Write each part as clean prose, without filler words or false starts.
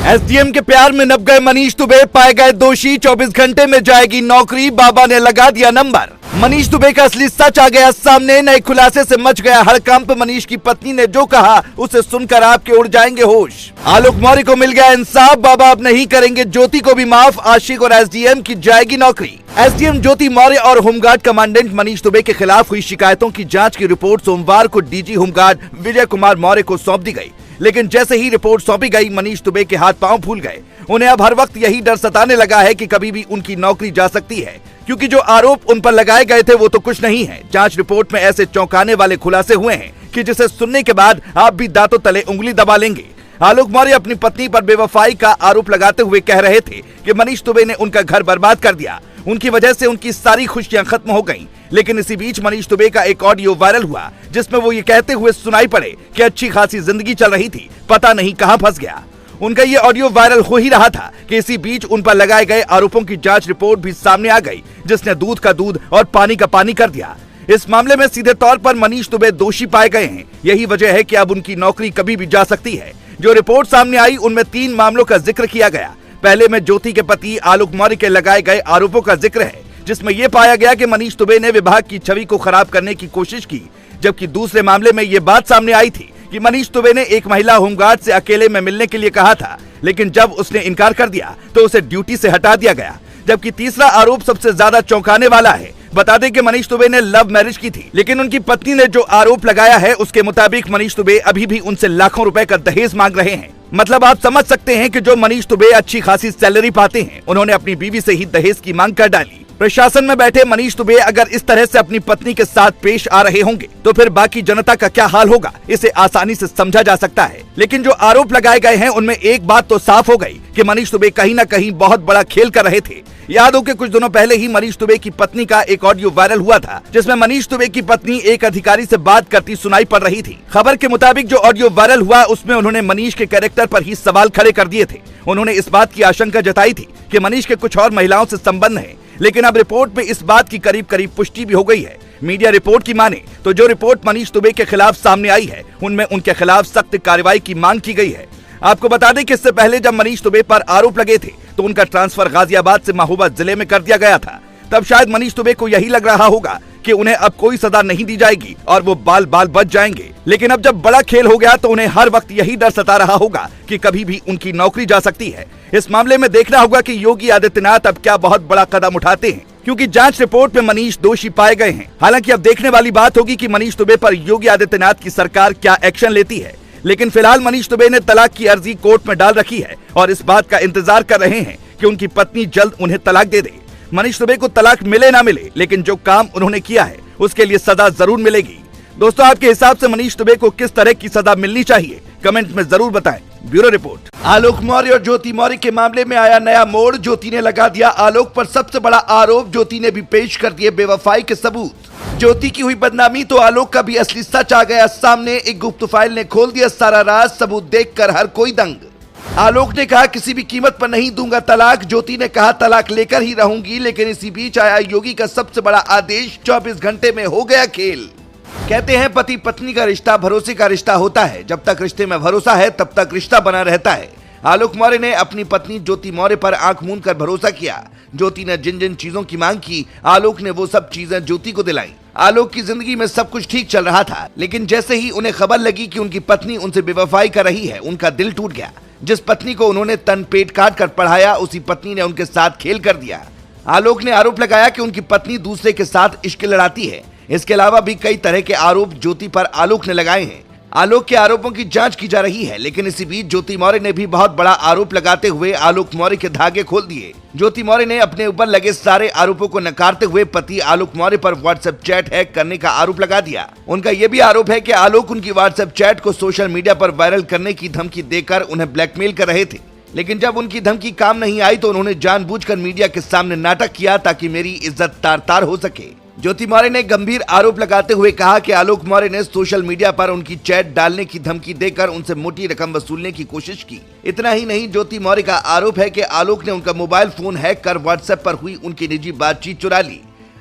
SDM के प्यार में नप गए मनीष दुबे, पाए गए दोषी। 24 घंटे में जाएगी नौकरी, बाबा ने लगा दिया नंबर। मनीष दुबे का असली सच आ गया सामने, नए खुलासे से मच गया हड़कंप। मनीष की पत्नी ने जो कहा उसे सुनकर आपके उड़ जाएंगे होश। आलोक मौर्य को मिल गया इंसाफ, बाबा अब नहीं करेंगे ज्योति को भी माफ। आशिक और एसडीएम की जाएगी नौकरी। एसडीएम ज्योति मौर्य और होमगार्ड कमांडेंट मनीष दुबे के खिलाफ हुई शिकायतों की जांच की रिपोर्ट सोमवार को डीजी होमगार्ड विजय कुमार मौर्य को सौंप दी गई। लेकिन जैसे ही रिपोर्ट सौंपी गई, मनीष दुबे के हाथ पांव फूल गए। उन्हें अब हर वक्त यही डर सताने लगा है कि कभी भी उनकी नौकरी जा सकती है, क्योंकि जो आरोप उन पर लगाए गए थे वो तो कुछ नहीं है। जांच रिपोर्ट में ऐसे चौंकाने वाले खुलासे हुए हैं कि जिसे सुनने के बाद आप भी दांतों तले उंगली दबा लेंगे। आलोक मौर्य अपनी पत्नी पर बेवफाई का आरोप लगाते हुए कह रहे थे कि मनीष दुबे ने उनका घर बर्बाद कर दिया, उनकी वजह से उनकी सारी खुशियां खत्म हो गईं। लेकिन इसी बीच मनीष दुबे का एक ऑडियो वायरल हुआ, जिसमें वो ये कहते हुए सुनाई पड़े कि अच्छी खासी जिंदगी चल रही थी, पता नहीं कहां फंस गया। उनका ये ऑडियो वायरल हो ही रहा था कि इसी बीच उन पर लगाए गए आरोपों की जांच रिपोर्ट भी सामने आ गई, जिसने दूध का दूध और पानी का पानी कर दिया। इस मामले में सीधे तौर पर मनीष दुबे दोषी पाए गए हैं। यही वजह है कि अब उनकी नौकरी कभी भी जा सकती है। जो रिपोर्ट सामने आई उनमें 3 मामलों का जिक्र किया गया। पहले में ज्योति के पति आलोक मौर्य के लगाए गए आरोपों का जिक्र है, जिसमें यह पाया गया कि मनीष दुबे ने विभाग की छवि को खराब करने की कोशिश की। जबकि दूसरे मामले में यह बात सामने आई थी कि मनीष दुबे ने एक महिला होमगार्ड से अकेले में मिलने के लिए कहा था, लेकिन जब उसने इनकार कर दिया तो उसे ड्यूटी से हटा दिया गया। जबकि तीसरा आरोप सबसे ज्यादा चौंकाने वाला है। बता दें कि मनीष दुबे ने लव मैरिज की थी, लेकिन उनकी पत्नी ने जो आरोप लगाया है उसके मुताबिक मनीष दुबे अभी भी उनसे लाखों रुपए का दहेज मांग रहे हैं। मतलब आप समझ सकते हैं कि जो मनीष दुबे अच्छी खासी सैलरी पाते हैं, उन्होंने अपनी बीवी से ही दहेज की मांग कर डाली। प्रशासन में बैठे मनीष दुबे अगर इस तरह से अपनी पत्नी के साथ पेश आ रहे होंगे तो फिर बाकी जनता का क्या हाल होगा, इसे आसानी से समझा जा सकता है। लेकिन जो आरोप लगाए गए हैं उनमें एक बात तो साफ हो गई कि मनीष दुबे कहीं न कहीं बहुत बड़ा खेल कर रहे थे। याद हो कि कुछ दिनों पहले ही मनीष दुबे की पत्नी का एक ऑडियो वायरल हुआ था, जिसमें मनीष दुबे की पत्नी एक अधिकारी से बात करती सुनाई पड़ रही थी। खबर के मुताबिक जो ऑडियो वायरल हुआ उसमें उन्होंने मनीष के कैरेक्टर पर ही सवाल खड़े कर दिए थे। उन्होंने इस बात की आशंका जताई थी कि मनीष के कुछ और महिलाओं से संबंध है, लेकिन अब रिपोर्ट में इस बात की करीब करीब पुष्टि भी हो गई है। मीडिया रिपोर्ट की माने तो जो रिपोर्ट मनीष दुबे के खिलाफ सामने आई है उनमें उनके खिलाफ सख्त कार्रवाई की मांग की गई है। आपको बता दें कि इससे पहले जब मनीष दुबे पर आरोप लगे थे तो उनका ट्रांसफर गाजियाबाद से महोबा जिले में कर दिया गया था। तब शायद मनीष दुबे को यही लग रहा होगा कि उन्हें अब कोई सजा नहीं दी जाएगी और वो बाल बाल बच जाएंगे। लेकिन अब जब बड़ा खेल हो गया तो उन्हें हर वक्त यही डर सता रहा होगा कि कभी भी उनकी नौकरी जा सकती है। इस मामले में देखना होगा कि योगी आदित्यनाथ अब क्या बहुत बड़ा कदम उठाते हैं, क्योंकि जांच रिपोर्ट में मनीष दोषी पाए गए हैं। हालांकि अब देखने वाली बात होगी कि मनीष दुबे पर योगी आदित्यनाथ की सरकार क्या एक्शन लेती है। लेकिन फिलहाल मनीष दुबे ने तलाक की अर्जी कोर्ट में डाल रखी है और इस बात का इंतजार कर रहे हैं कि उनकी पत्नी जल्द उन्हें तलाक दे दे। मनीष दुबे को तलाक मिले ना मिले, लेकिन जो काम उन्होंने किया है उसके लिए सजा जरूर मिलेगी। दोस्तों, आपके हिसाब से मनीष दुबे को किस तरह की सजा मिलनी चाहिए, कमेंट में जरूर बताएं। Bureau report. आलोक मौर्य और ज्योति मौर्य के मामले में आया नया मोड़। ज्योति ने लगा दिया आलोक पर सबसे बड़ा आरोप। ज्योति ने भी पेश कर दिए बेवफाई के सबूत। ज्योति की हुई बदनामी तो आलोक का भी असली सच आ गया सामने। एक गुप्त फाइल ने खोल दिया सारा राज, सबूत देखकर हर कोई दंग। आलोक ने कहा किसी भी कीमत पर नहीं दूंगा तलाक। ज्योति ने कहा तलाक लेकर ही रहूंगी। लेकिन इसी बीच आया योगी का सबसे बड़ा आदेश, 24 घंटे में हो गया खेल। कहते हैं पति पत्नी का रिश्ता भरोसे का रिश्ता होता है। जब तक रिश्ते में भरोसा है तब तक रिश्ता बना रहता है। आलोक मौर्य ने अपनी पत्नी ज्योति मौर्य पर आंख मूंद कर भरोसा किया। ज्योति ने जिन जिन चीजों की मांग की, आलोक ने वो सब चीजें ज्योति को दिलाई। आलोक की जिंदगी में सब कुछ ठीक चल रहा था, लेकिन जैसे ही उन्हें खबर लगी कि उनकी पत्नी उनसे बेवफाई कर रही है, उनका दिल टूट गया। जिस पत्नी को उन्होंने तन पेट काट कर पढ़ाया, उसी पत्नी ने उनके साथ खेल कर दिया। आलोक ने आरोप लगाया कि उनकी पत्नी दूसरे के साथ इश्क लड़ाती है। इसके अलावा भी कई तरह के आरोप ज्योति पर आलोक ने लगाए हैं। आलोक के आरोपों की जांच की जा रही है, लेकिन इसी बीच ज्योति मौर्य ने भी बहुत बड़ा आरोप लगाते हुए आलोक मौर्य के धागे खोल दिए। ज्योति मौर्य ने अपने ऊपर लगे सारे आरोपों को नकारते हुए पति आलोक मौर्य पर व्हाट्सएप चैट हैक करने का आरोप लगा दिया। उनका यह भी आरोप है कि आलोक उनकी व्हाट्सएप चैट को सोशल मीडिया पर वायरल करने की धमकी देकर उन्हें ब्लैकमेल कर रहे थे। लेकिन जब उनकी धमकी काम नहीं आई तो उन्होंने जानबूझकर मीडिया के सामने नाटक किया ताकि मेरी इज्जत तार तार हो सके। ज्योति मौर्य ने गंभीर आरोप लगाते हुए कहा कि आलोक मौर्य ने सोशल मीडिया पर उनकी चैट डालने की धमकी देकर उनसे मोटी रकम वसूलने की कोशिश की। इतना ही नहीं, ज्योति मौर्य का आरोप है कि आलोक ने उनका मोबाइल फोन हैक कर व्हाट्सएप पर हुई उनकी निजी बातचीत चुरा ली।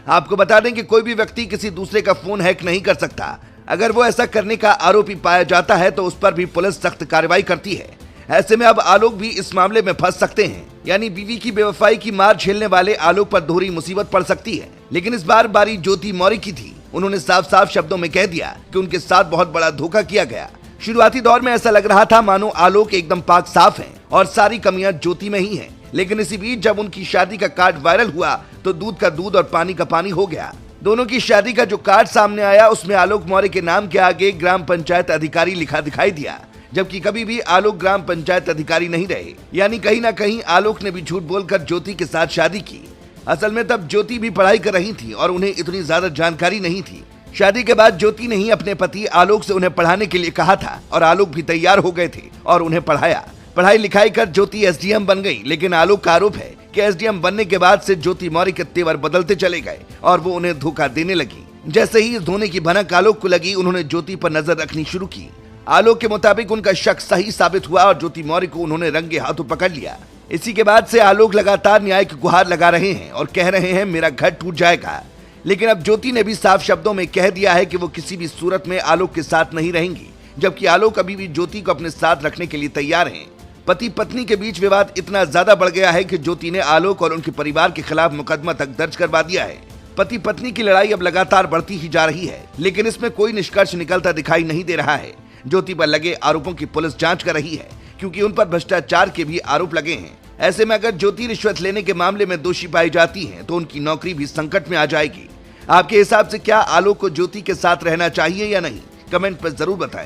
आपको बता दें कि कोई भी व्यक्ति किसी दूसरे का फोन हैक नहीं कर सकता। अगर वो ऐसा करने का आरोपी पाया जाता है तो उस पर भी पुलिस सख्त कार्रवाई करती है। ऐसे में अब आलोक भी इस मामले में फंस सकते हैं, यानी बीवी की बेवफाई की मार झेलने वाले आलोक पर दोहरी मुसीबत पड़ सकती है। लेकिन इस बार बारी ज्योति मौर्य की थी। उन्होंने साफ साफ शब्दों में कह दिया कि उनके साथ बहुत बड़ा धोखा किया गया। शुरुआती दौर में ऐसा लग रहा था मानो आलोक एकदम पाक साफ हैं और सारी कमियां ज्योति में ही हैं। लेकिन इसी बीच जब उनकी शादी का कार्ड वायरल हुआ तो दूध का दूध और पानी का पानी हो गया। दोनों की शादी का जो कार्ड सामने आया उसमें आलोक मौर्य के नाम के आगे ग्राम पंचायत अधिकारी लिखा दिखाई दिया, जबकि कभी भी आलोक ग्राम पंचायत अधिकारी नहीं रहे। यानी कहीं ना कहीं आलोक ने भी झूठ बोलकर ज्योति के साथ शादी की। असल में तब ज्योति भी पढ़ाई कर रही थी और उन्हें इतनी ज्यादा जानकारी नहीं थी। शादी के बाद ज्योति ने ही अपने पति आलोक से उन्हें पढ़ाने के लिए कहा था और आलोक भी तैयार हो गए थे और उन्हें पढ़ाया। पढ़ाई लिखाई कर ज्योति एसडीएम बन गई। लेकिन आलोक का आरोप है कि एसडीएम बनने के बाद से ज्योति मौर्य के तेवर बदलते चले गए और वो उन्हें धोखा देने लगी। जैसे ही इस धोने की भनक आलोक को लगी, उन्होंने ज्योति पर नजर रखनी शुरू की। आलोक के मुताबिक उनका शक सही साबित हुआ और ज्योति मौर्य को उन्होंने रंगे हाथों पकड़ लिया। इसी के बाद से आलोक लगातार न्याय की गुहार लगा रहे हैं और कह रहे हैं मेरा घर टूट जाएगा। लेकिन अब ज्योति ने भी साफ शब्दों में कह दिया है कि वो किसी भी सूरत में आलोक के साथ नहीं रहेंगी, जबकि आलोक अभी भी ज्योति को अपने साथ रखने के लिए तैयार हैं। पति पत्नी के बीच विवाद इतना ज्यादा बढ़ गया है कि ज्योति ने आलोक और उनके परिवार के खिलाफ मुकदमा तक दर्ज करवा दिया है। पति पत्नी की लड़ाई अब लगातार बढ़ती ही जा रही है, लेकिन इसमें कोई निष्कर्ष निकलता दिखाई नहीं दे रहा है। ज्योति पर लगे आरोपों की पुलिस जांच कर रही है, क्योंकि उन पर भ्रष्टाचार के भी आरोप लगे हैं। ऐसे में अगर ज्योति रिश्वत लेने के मामले में दोषी पाई जाती हैं, तो उनकी नौकरी भी संकट में आ जाएगी। आपके हिसाब से क्या आलोक को ज्योति के साथ रहना चाहिए या नहीं? कमेंट पर जरूर बताएं।